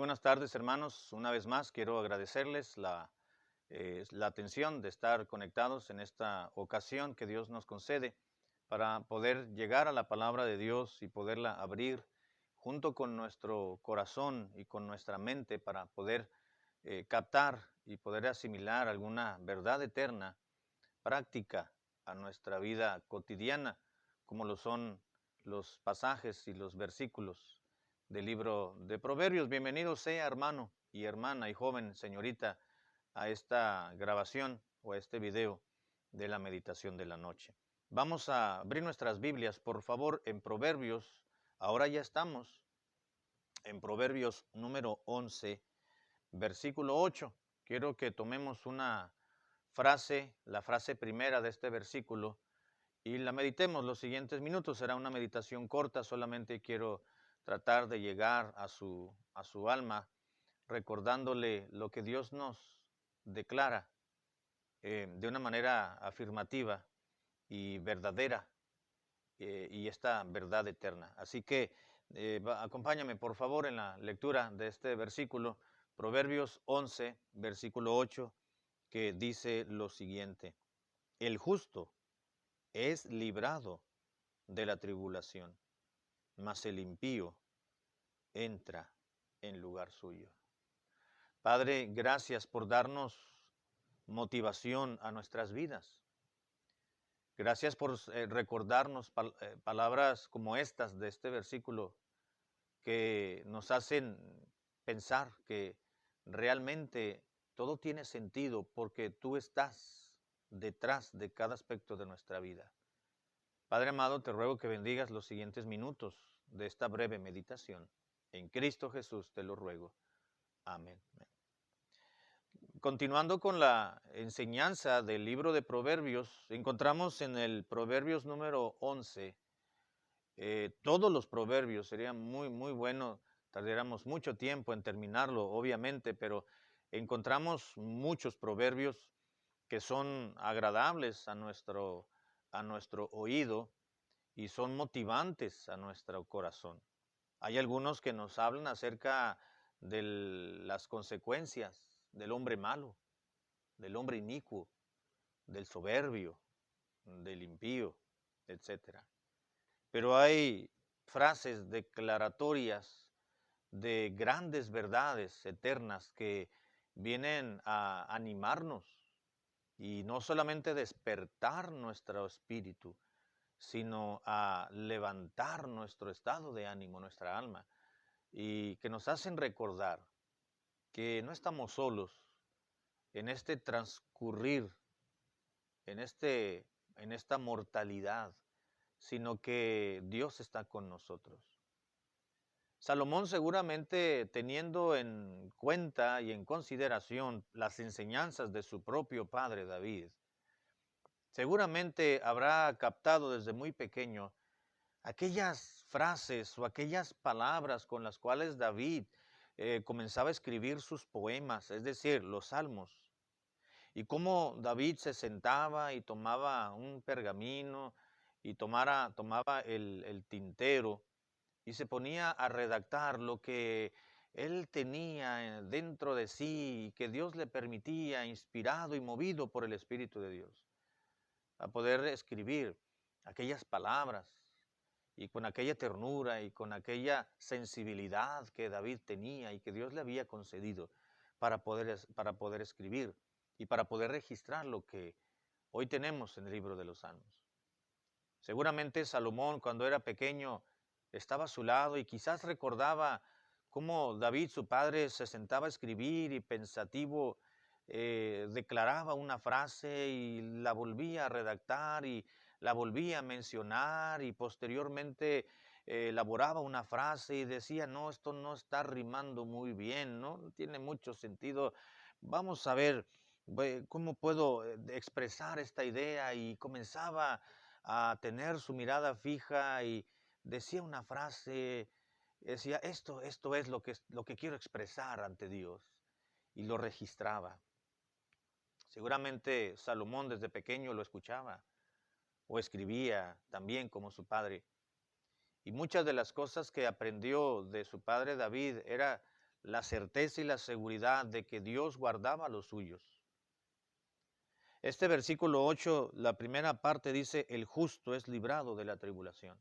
buenas tardes, hermanos. Una vez más quiero agradecerles la atención de estar conectados en esta ocasión que Dios nos concede para poder llegar a la palabra de Dios y poderla abrir junto con nuestro corazón y con nuestra mente para poder captar y poder asimilar alguna verdad eterna práctica a nuestra vida cotidiana, como lo son los pasajes y los versículos del libro de Proverbios. Bienvenido sea, hermano y hermana y joven señorita, a esta grabación o a este video de la meditación de la noche. Vamos a abrir nuestras Biblias, por favor, en Proverbios. Ahora ya estamos en Proverbios número 11, versículo 8. Quiero que tomemos una frase, la frase primera de este versículo, y la meditemos los siguientes minutos. Será una meditación corta, solamente quiero tratar de llegar a su alma, recordándole lo que Dios nos declara de una manera afirmativa y verdadera, y esta verdad eterna. Así que acompáñame por favor en la lectura de este versículo, Proverbios 11, versículo 8, que dice lo siguiente: el justo es librado de la tribulación, mas el impío entra en lugar suyo. Padre, gracias por darnos motivación a nuestras vidas. Gracias por recordarnos palabras como estas de este versículo que nos hacen pensar que realmente todo tiene sentido porque tú estás detrás de cada aspecto de nuestra vida. Padre amado, te ruego que bendigas los siguientes minutos de esta breve meditación. En Cristo Jesús te lo ruego. Amén. Continuando con la enseñanza del libro de Proverbios, encontramos en el Proverbios número 11, todos los proverbios. Sería muy bueno, tardáramos mucho tiempo en terminarlo, obviamente, pero encontramos muchos proverbios que son agradables a nuestro oído y son motivantes a nuestro corazón. Hay algunos que nos hablan acerca de las consecuencias del hombre malo, del hombre inicuo, del soberbio, del impío, etcétera. Pero hay frases declaratorias de grandes verdades eternas que vienen a animarnos y no solamente despertar nuestro espíritu, sino a levantar nuestro estado de ánimo, nuestra alma, y que nos hacen recordar que no estamos solos en este transcurrir, en esta mortalidad, sino que Dios está con nosotros. Salomón, seguramente teniendo en cuenta y en consideración las enseñanzas de su propio padre David, seguramente habrá captado desde muy pequeño aquellas frases o aquellas palabras con las cuales David comenzaba a escribir sus poemas, es decir, los salmos. Y cómo David se sentaba y tomaba un pergamino y tomaba el tintero y se ponía a redactar lo que él tenía dentro de sí y que Dios le permitía, inspirado y movido por el Espíritu de Dios, a poder escribir aquellas palabras y con aquella ternura y con aquella sensibilidad que David tenía y que Dios le había concedido para poder escribir y para poder registrar lo que hoy tenemos en el libro de los Salmos. Seguramente Salomón, cuando era pequeño, estaba a su lado y quizás recordaba cómo David, su padre, se sentaba a escribir y pensativo declaraba una frase y la volvía a redactar y la volvía a mencionar y posteriormente elaboraba una frase y decía: no, esto no está rimando muy bien, no tiene mucho sentido. Vamos a ver cómo puedo expresar esta idea, y comenzaba a tener su mirada fija y decía una frase, decía: esto es lo que quiero expresar ante Dios, y lo registraba. Seguramente Salomón desde pequeño lo escuchaba o escribía también como su padre. Y muchas de las cosas que aprendió de su padre David era la certeza y la seguridad de que Dios guardaba a los suyos. Este versículo 8, la primera parte dice, el justo es librado de la tribulación.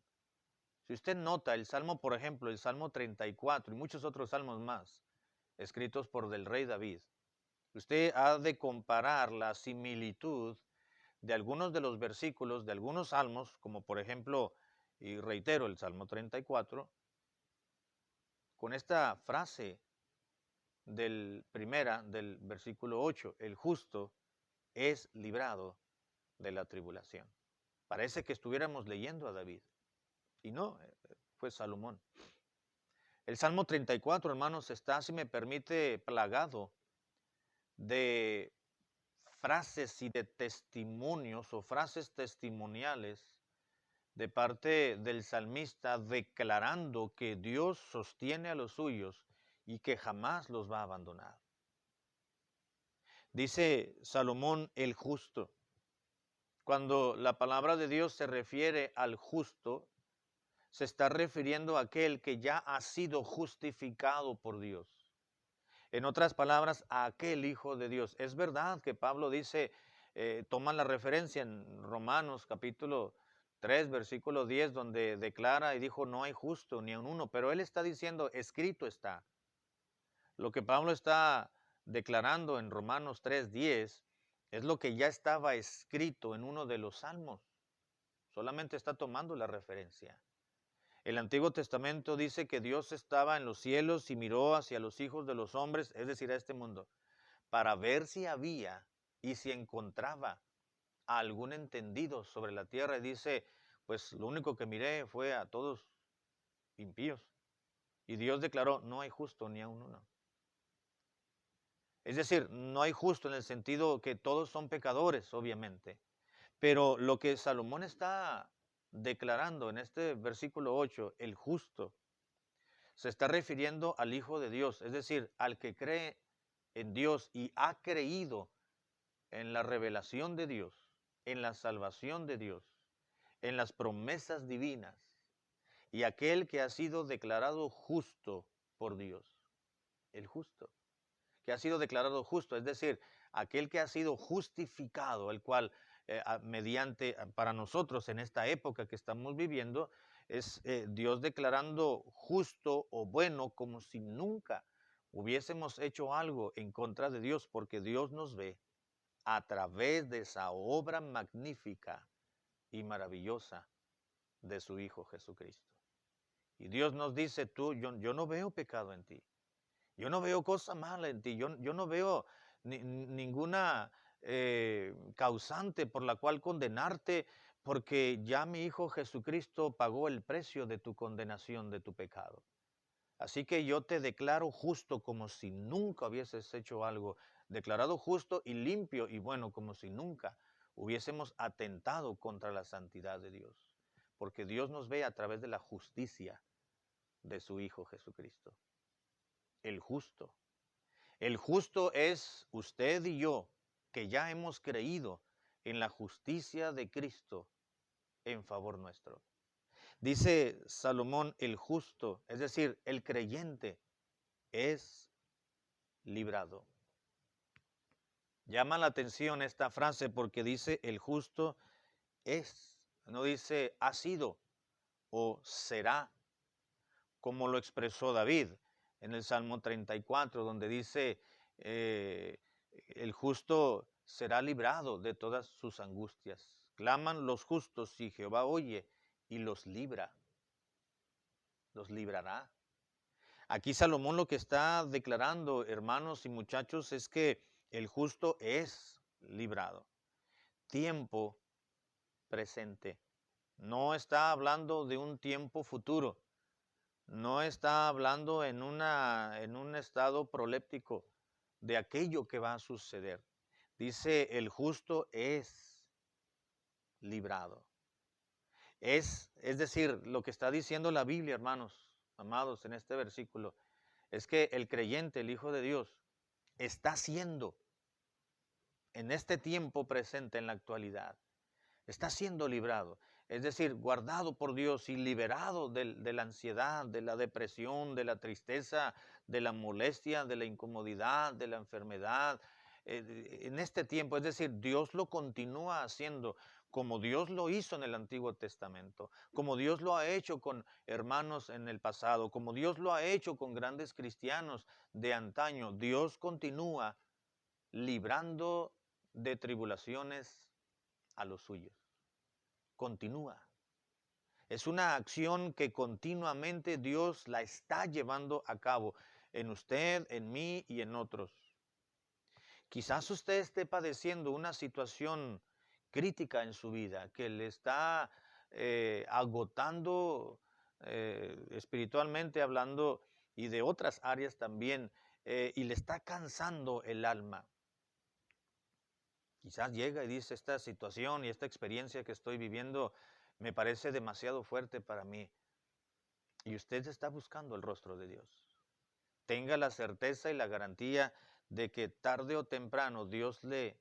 Si usted nota el Salmo, por ejemplo, el Salmo 34 y muchos otros salmos más, escritos por del rey David, usted ha de comparar la similitud de algunos de los versículos de algunos salmos, como por ejemplo, y reitero, el Salmo 34, con esta frase del versículo 8, el justo es librado de la tribulación. Parece que estuviéramos leyendo a David, y no, fue Salomón. El Salmo 34, hermanos, está, si me permite, plagado de frases y de testimonios o frases testimoniales de parte del salmista declarando que Dios sostiene a los suyos y que jamás los va a abandonar. Dice Salomón el justo. Cuando la palabra de Dios se refiere al justo, se está refiriendo a aquel que ya ha sido justificado por Dios. En otras palabras, a aquel Hijo de Dios. Es verdad que Pablo dice, toma la referencia en Romanos capítulo 3, versículo 10, donde declara y dijo, no hay justo ni un uno, pero él está diciendo, escrito está. Lo que Pablo está declarando en Romanos 3:10 es lo que ya estaba escrito en uno de los salmos. Solamente está tomando la referencia. El Antiguo Testamento dice que Dios estaba en los cielos y miró hacia los hijos de los hombres, es decir, a este mundo, para ver si había y si encontraba a algún entendido sobre la tierra. Y dice, pues lo único que miré fue a todos impíos. Y Dios declaró, no hay justo ni aun uno. Es decir, no hay justo en el sentido que todos son pecadores, obviamente. Pero lo que Salomón está declarando en este versículo 8, el justo, se está refiriendo al Hijo de Dios, es decir, al que cree en Dios y ha creído en la revelación de Dios, en la salvación de Dios, en las promesas divinas, y aquel que ha sido declarado justo por Dios, el justo, que ha sido declarado justo, es decir, aquel que ha sido justificado, el cual para nosotros en esta época que estamos viviendo, es Dios declarando justo o bueno como si nunca hubiésemos hecho algo en contra de Dios, porque Dios nos ve a través de esa obra magnífica y maravillosa de su Hijo Jesucristo. Y Dios nos dice, yo no veo pecado en ti. Yo no veo cosa mala en ti. Yo no veo ninguna causante por la cual condenarte, porque ya mi Hijo Jesucristo pagó el precio de tu condenación, de tu pecado. Así que yo te declaro justo como si nunca hubieses hecho algo, declarado justo y limpio y bueno como si nunca hubiésemos atentado contra la santidad de Dios. Porque Dios nos ve a través de la justicia de su Hijo Jesucristo. El justo. El justo es usted y yo, que ya hemos creído en la justicia de Cristo en favor nuestro. Dice Salomón, el justo, es decir, el creyente, es librado. Llama la atención esta frase porque dice el justo es, no dice ha sido o será, como lo expresó David en el Salmo 34, donde dice el justo será librado de todas sus angustias. Claman los justos y Jehová oye y los libra, los librará. Aquí Salomón lo que está declarando, hermanos y muchachos, es que el justo es librado. Tiempo presente. No está hablando de un tiempo futuro. No está hablando en un estado proléptico de aquello que va a suceder. Dice, el justo es librado. Es decir, lo que está diciendo la Biblia, hermanos, amados, en este versículo, es que el creyente, el Hijo de Dios, está siendo, en este tiempo presente, en la actualidad, está siendo librado. es decir, guardado por Dios y liberado de la ansiedad, de la depresión, de la tristeza, de la molestia, de la incomodidad, de la enfermedad. En este tiempo, es decir, Dios lo continúa haciendo como Dios lo hizo en el Antiguo Testamento, como Dios lo ha hecho con hermanos en el pasado, como Dios lo ha hecho con grandes cristianos de antaño. Dios continúa librando de tribulaciones a los suyos. Continúa. Es una acción que continuamente Dios la está llevando a cabo en usted, en mí y en otros. Quizás usted esté padeciendo una situación crítica en su vida que le está agotando espiritualmente hablando y de otras áreas también, y le está cansando el alma. Quizás llega y dice, esta situación y esta experiencia que estoy viviendo me parece demasiado fuerte para mí. Y usted está buscando el rostro de Dios. Tenga la certeza y la garantía de que tarde o temprano Dios le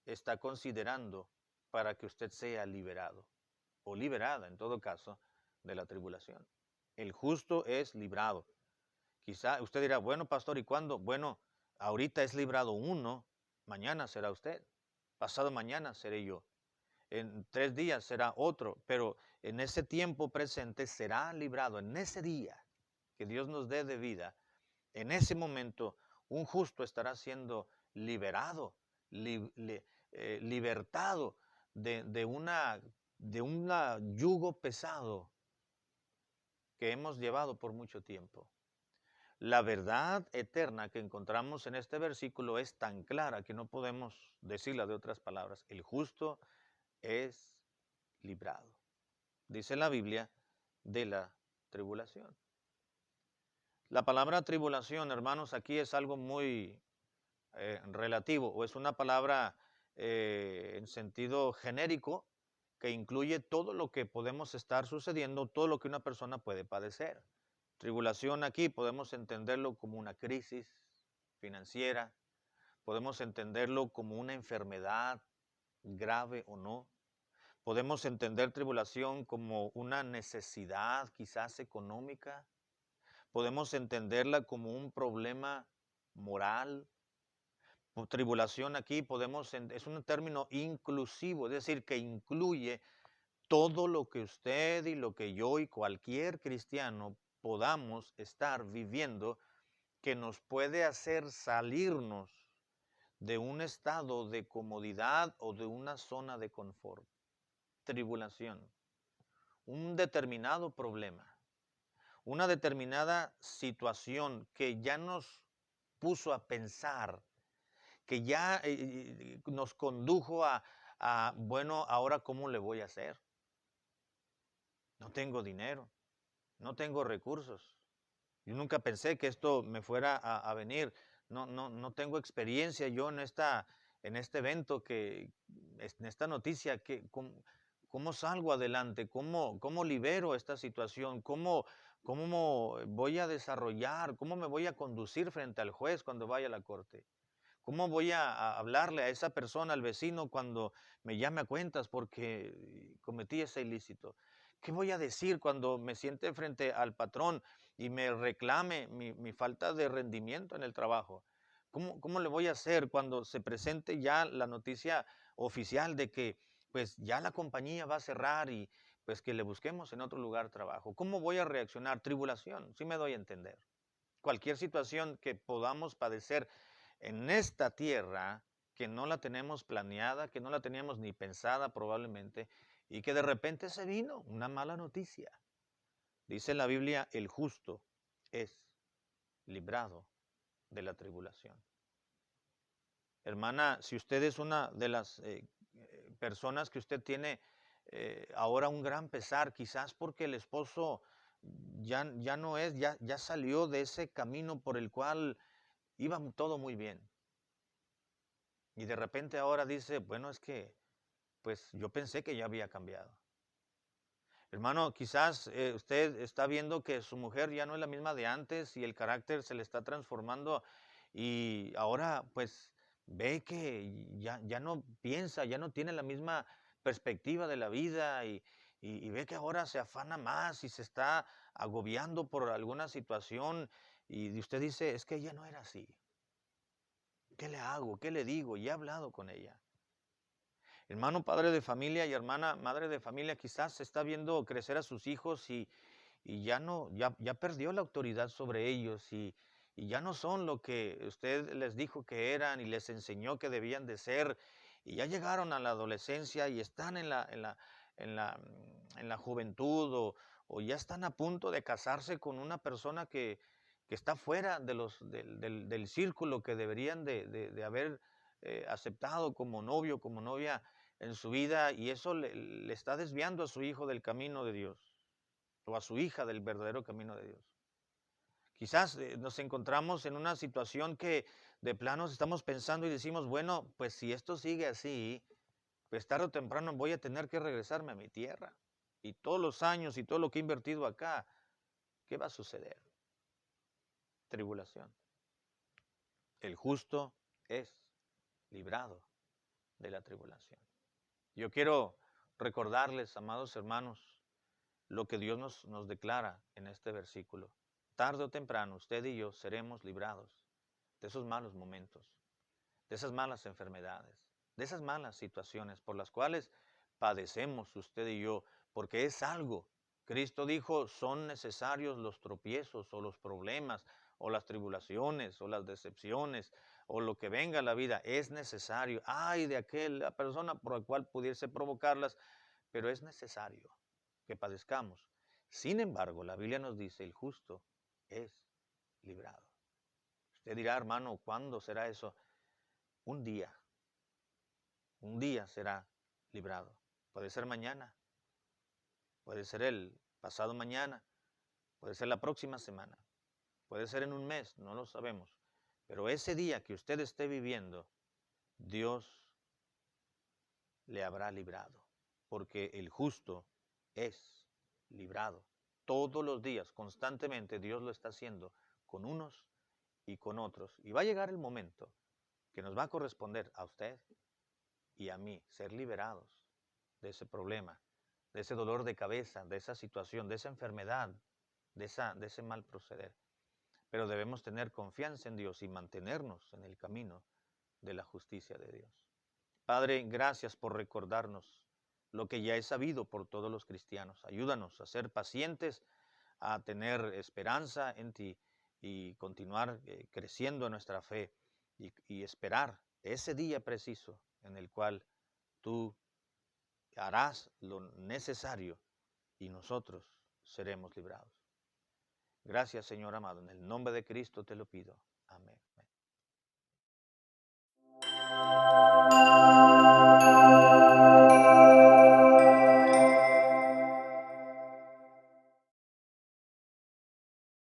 está considerando para que usted sea liberado o liberada, en todo caso, de la tribulación. El justo es librado. Quizá usted dirá, bueno, pastor, ¿y cuándo? Bueno, ahorita es librado uno, mañana será usted, pasado mañana seré yo, en 3 días será otro, pero en ese tiempo presente será librado, en ese día que Dios nos dé de vida, en ese momento un justo estará siendo liberado, libertado de un yugo pesado que hemos llevado por mucho tiempo. La verdad eterna que encontramos en este versículo es tan clara que no podemos decirla de otras palabras. El justo es librado. Dice la Biblia de la tribulación. La palabra tribulación, hermanos, aquí es algo muy relativo, o es una palabra en sentido genérico que incluye todo lo que podemos estar sucediendo, todo lo que una persona puede padecer. Tribulación aquí podemos entenderlo como una crisis financiera, podemos entenderlo como una enfermedad grave o no, podemos entender tribulación como una necesidad quizás económica, podemos entenderla como un problema moral. Tribulación aquí es un término inclusivo, es decir, que incluye todo lo que usted y lo que yo y cualquier cristiano podamos estar viviendo que nos puede hacer salirnos de un estado de comodidad o de una zona de confort. Tribulación, un determinado problema, una determinada situación que ya nos puso a pensar, que ya nos condujo bueno, ahora ¿cómo le voy a hacer? No tengo dinero, no tengo recursos. Yo nunca pensé que esto me fuera a venir. No tengo experiencia yo en este evento, en esta noticia, ¿cómo salgo adelante? ¿Cómo libero esta situación? ¿Cómo voy a desarrollar? ¿Cómo me voy a conducir frente al juez cuando vaya a la corte? ¿Cómo voy a hablarle a esa persona, al vecino, cuando me llame a cuentas porque cometí ese ilícito? ¿Qué voy a decir cuando me siente frente al patrón y me reclame mi falta de rendimiento en el trabajo? ¿Cómo le voy a hacer cuando se presente ya la noticia oficial de que pues ya la compañía va a cerrar y pues que le busquemos en otro lugar trabajo? ¿Cómo voy a reaccionar? Tribulación, sí me doy a entender. Cualquier situación que podamos padecer en esta tierra que no la tenemos planeada, que no la teníamos ni pensada probablemente, y que de repente se vino una mala noticia. Dice la Biblia, el justo es librado de la tribulación. Hermana, si usted es una de las personas que usted tiene ahora un gran pesar, quizás porque el esposo ya no es, ya salió de ese camino por el cual iba todo muy bien. Y de repente ahora dice, bueno, es que pues yo pensé que ya había cambiado. Hermano, quizás usted está viendo que su mujer ya no es la misma de antes y el carácter se le está transformando y ahora pues ve que ya no piensa, ya no tiene la misma perspectiva de la vida y ve que ahora se afana más y se está agobiando por alguna situación y usted dice, es que ella no era así. ¿Qué le hago? ¿Qué le digo? Y he hablado con ella. Hermano padre de familia y hermana madre de familia, quizás está viendo crecer a sus hijos y ya no, ya perdió la autoridad sobre ellos y ya no son lo que usted les dijo que eran y les enseñó que debían de ser. Y ya llegaron a la adolescencia y están en la juventud o ya están a punto de casarse con una persona que está fuera del círculo que deberían de haber aceptado como novio, como novia en su vida, y eso le está desviando a su hijo del camino de Dios o a su hija del verdadero camino de Dios. Quizás nos encontramos en una situación que de plano estamos pensando y decimos, bueno, pues si esto sigue así, pues tarde o temprano voy a tener que regresarme a mi tierra. Y todos los años y todo lo que he invertido acá, ¿qué va a suceder? Tribulación. El justo es librado de la tribulación. Yo quiero recordarles, amados hermanos, lo que Dios nos declara en este versículo. Tarde o temprano, usted y yo seremos librados de esos malos momentos, de esas malas enfermedades, de esas malas situaciones por las cuales padecemos usted y yo, porque es algo. Cristo dijo, son necesarios los tropiezos o los problemas o las tribulaciones o las decepciones o lo que venga a la vida, es necesario. Ay de aquella persona por la cual pudiese provocarlas, pero es necesario que padezcamos. Sin embargo, la Biblia nos dice, el justo es librado. Usted dirá, hermano, ¿cuándo será eso? Un día será librado. Puede ser mañana, puede ser el pasado mañana, puede ser la próxima semana, puede ser en un mes, no lo sabemos. Pero ese día que usted esté viviendo, Dios le habrá librado, porque el justo es librado. Todos los días, constantemente, Dios lo está haciendo con unos y con otros. Y va a llegar el momento que nos va a corresponder a usted y a mí ser liberados de ese problema, de ese dolor de cabeza, de esa situación, de esa enfermedad, de ese mal proceder. Pero debemos tener confianza en Dios y mantenernos en el camino de la justicia de Dios. Padre, gracias por recordarnos lo que ya es sabido por todos los cristianos. Ayúdanos a ser pacientes, a tener esperanza en ti y continuar creciendo en nuestra fe y esperar ese día preciso en el cual tú harás lo necesario y nosotros seremos librados. Gracias, Señor amado. En el nombre de Cristo te lo pido. Amén.